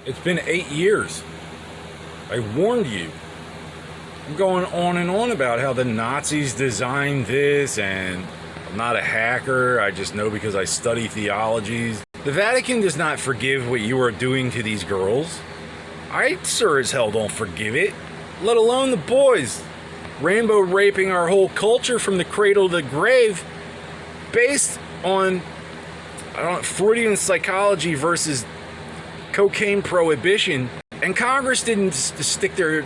It's been 8 years. I warned you. I'm going on and on about how the Nazis designed this, and I'm not a hacker. I just know because I study theologies. The Vatican does not forgive what you are doing to these girls. I sure as hell don't forgive it, let alone the boys. Rainbow raping our whole culture from the cradle to the grave based on Freudian psychology versus cocaine prohibition. And Congress didn't stick their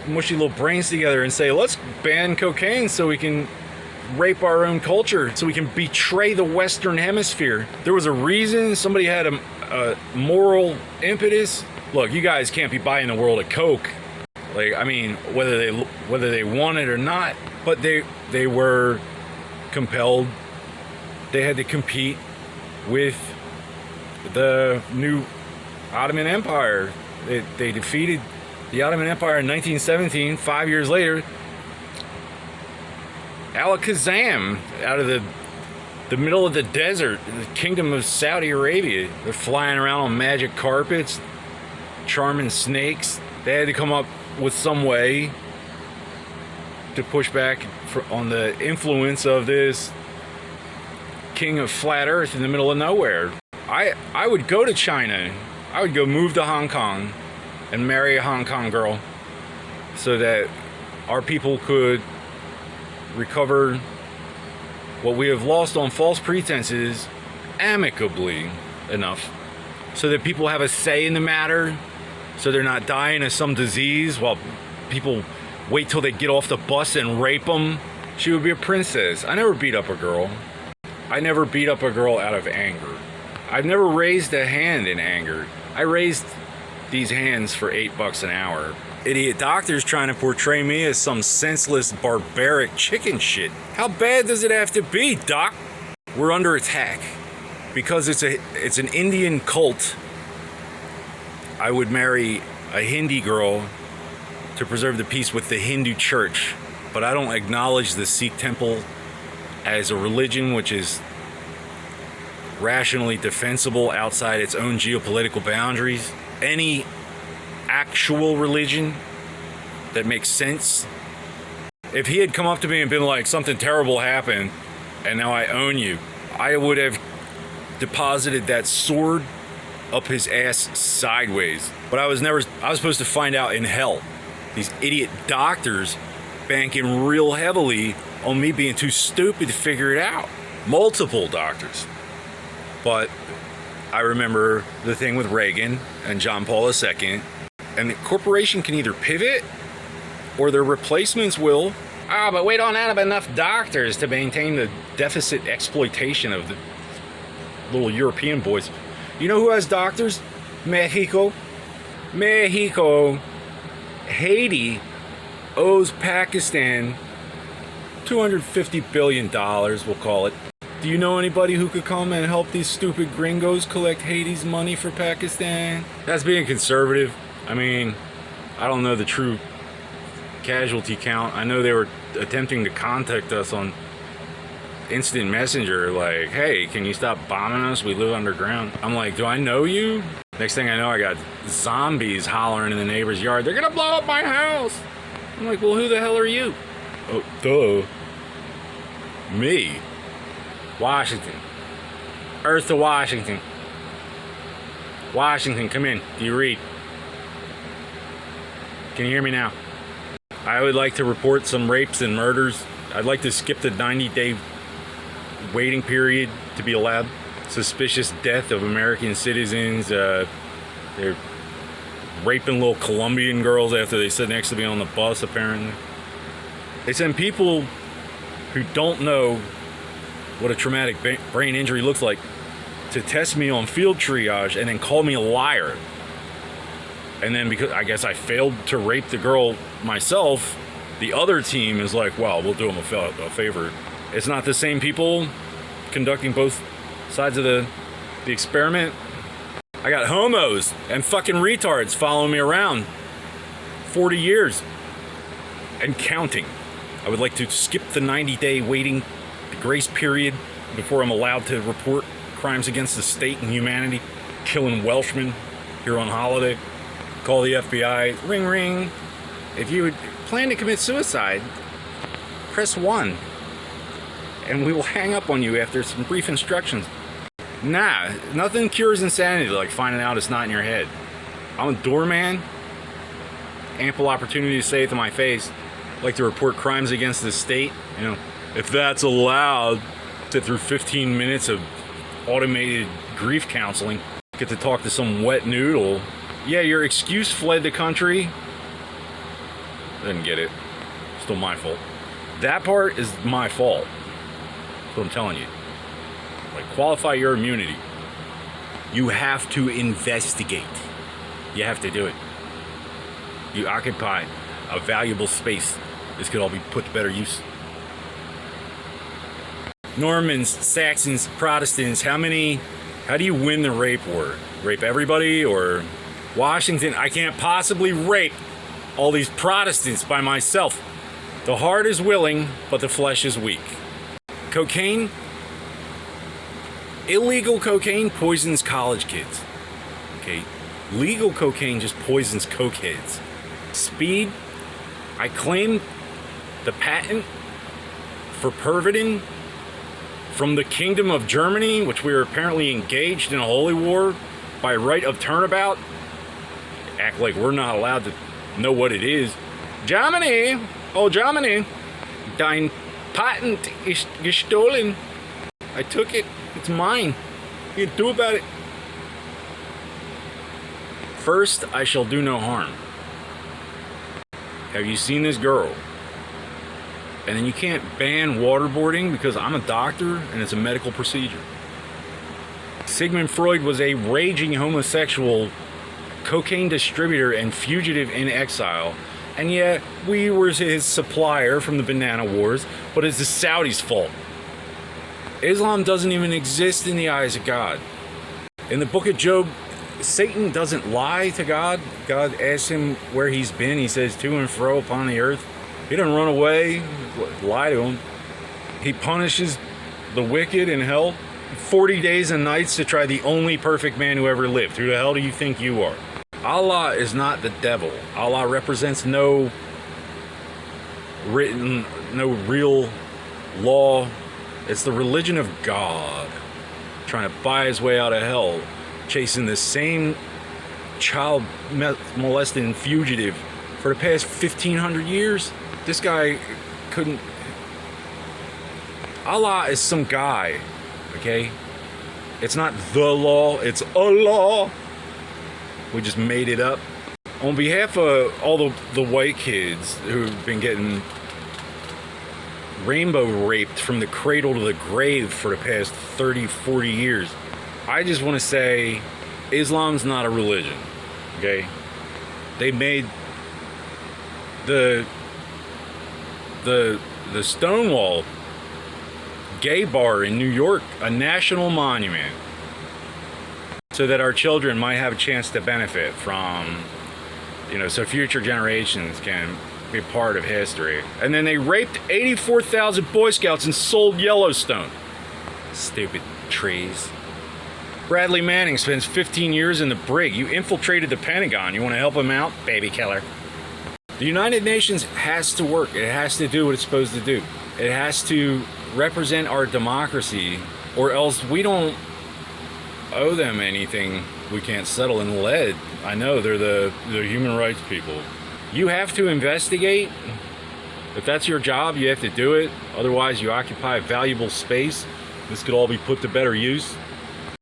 mushy little brains together and say, let's ban cocaine so we can rape our own culture, so we can betray the Western Hemisphere. There was a reason. Somebody had a moral impetus. Look, you guys can't be buying the world of coke. Like, I mean, whether they want it or not, but they were compelled. They had to compete with the new Ottoman Empire. They defeated the Ottoman Empire in 1917. 5 years later, Alakazam, out of the middle of the desert, the kingdom of Saudi Arabia. They're flying around on magic carpets, charming snakes. They had to come up with some way to push back on the influence of this king of flat earth in the middle of nowhere. I would go to China. I would go move to Hong Kong and marry a Hong Kong girl so that our people could recover what we have lost on false pretenses amicably enough so that people have a say in the matter, so they're not dying of some disease while people wait till they get off the bus and rape them. She would be a princess. I never beat up a girl. I never beat up a girl out of anger. I've never raised a hand in anger. I raised these hands for $8 an hour. Idiot doctors trying to portray me as some senseless, barbaric chicken shit. How bad does it have to be, doc? We're under attack because it's an Indian cult. I would marry a Hindi girl to preserve the peace with the Hindu church, but I don't acknowledge the Sikh temple as a religion which is rationally defensible outside its own geopolitical boundaries. Any actual religion that makes sense. If he had come up to me and been like, something terrible happened and now I own you, I would have deposited that sword up his ass sideways. But I was supposed to find out in hell. These idiot doctors banking real heavily on me being too stupid to figure it out. Multiple doctors. But I remember the thing with Reagan and John Paul II, and the corporation can either pivot or their replacements will. But we don't have enough doctors to maintain the deficit exploitation of the little European boys. You know who has doctors? Mexico. Haiti owes Pakistan $250 billion, we'll call it. Do you know anybody who could come and help these stupid gringos collect Haiti's money for Pakistan? That's being conservative. I mean, I don't know the true casualty count. I know they were attempting to contact us on instant messenger, like, hey, can you stop bombing us? We live underground. I'm like, do I know you? Next thing I know, I got zombies hollering in the neighbor's yard. They're gonna blow up my house. I'm like, well, who the hell are you? Oh, duh. Me. Washington. Earth to Washington. Washington, come in. Do you read? Can you hear me now? I would like to report some rapes and murders. I'd like to skip the 90-day waiting period to be allowed. Suspicious death of American citizens. They're raping little Colombian girls after they sit next to me on the bus, apparently. They send people who don't know what a traumatic brain injury looks like to test me on field triage and then call me a liar. And then because I guess I failed to rape the girl myself, the other team is like, well, we'll do them a favor. It's not the same people conducting both sides of the experiment. I got homos and fucking retards following me around 40 years and counting. I would like to skip the 90-day waiting grace period before I'm allowed to report crimes against the state and humanity, killing Welshmen, You're on holiday. Call the FBI. Ring, ring. If you would plan to commit suicide, press 1. And we will hang up on you after some brief instructions. Nah, nothing cures insanity like finding out it's not in your head. I'm a doorman. Ample opportunity to say it to my face. Like to report crimes against the state. You know, if that's allowed, sit through 15 minutes of automated grief counseling. Get to talk to some wet noodle. Yeah, your excuse fled the country. Didn't get it. Still my fault. That part is my fault. That's what I'm telling you. Like, qualify your immunity. You have to investigate. You have to do it. You occupy a valuable space. This could all be put to better use. Normans, Saxons, Protestants, how do you win the rape war? Rape everybody? Or Washington, I can't possibly rape all these Protestants by myself. The heart is willing, but the flesh is weak. Cocaine? Illegal cocaine poisons college kids. Okay? Legal cocaine just poisons cokeheads. Speed? I claim the patent for Pervitin from the Kingdom of Germany, which we are apparently engaged in a holy war by right of turnabout. Act like we're not allowed to know what it is. Germany, oh Germany, dein Patent ist gestohlen. I took it, it's mine. What can you do about it? First, I shall do no harm. Have you seen this girl? And then you can't ban waterboarding because I'm a doctor and it's a medical procedure. Sigmund Freud was a raging homosexual, cocaine distributor and fugitive in exile. And yet, we were his supplier from the Banana Wars, but it's the Saudis' fault. Islam doesn't even exist in the eyes of God. In the book of Job, Satan doesn't lie to God. God asks him where he's been. He says, to and fro upon the earth. He doesn't run away, lie to him. He punishes the wicked in hell 40 days and nights to try the only perfect man who ever lived. Who the hell do you think you are? Allah is not the devil. Allah represents no real law. It's the religion of God, trying to buy his way out of hell, chasing the same child molesting fugitive for the past 1,500 years. This guy couldn't... Allah is some guy, okay? It's not the law, it's Allah. We just made it up. On behalf of all the white kids who've been getting rainbow raped from the cradle to the grave for the past 30, 40 years, I just want to say Islam's not a religion, okay? They made the Stonewall gay bar in New York a national monument so that our children might have a chance to benefit from, so future generations can be part of history. And then they raped 84,000 Boy Scouts and sold Yellowstone. Stupid trees. Bradley Manning spends 15 years in the brig. You infiltrated the Pentagon. You want to help him out? Baby killer. The United Nations has to work. It has to do what it's supposed to do. It has to represent our democracy, or else we don't owe them anything we can't settle in lead. I know, they're the human rights people. You have to investigate. If that's your job, you have to do it. Otherwise, you occupy a valuable space. This could all be put to better use.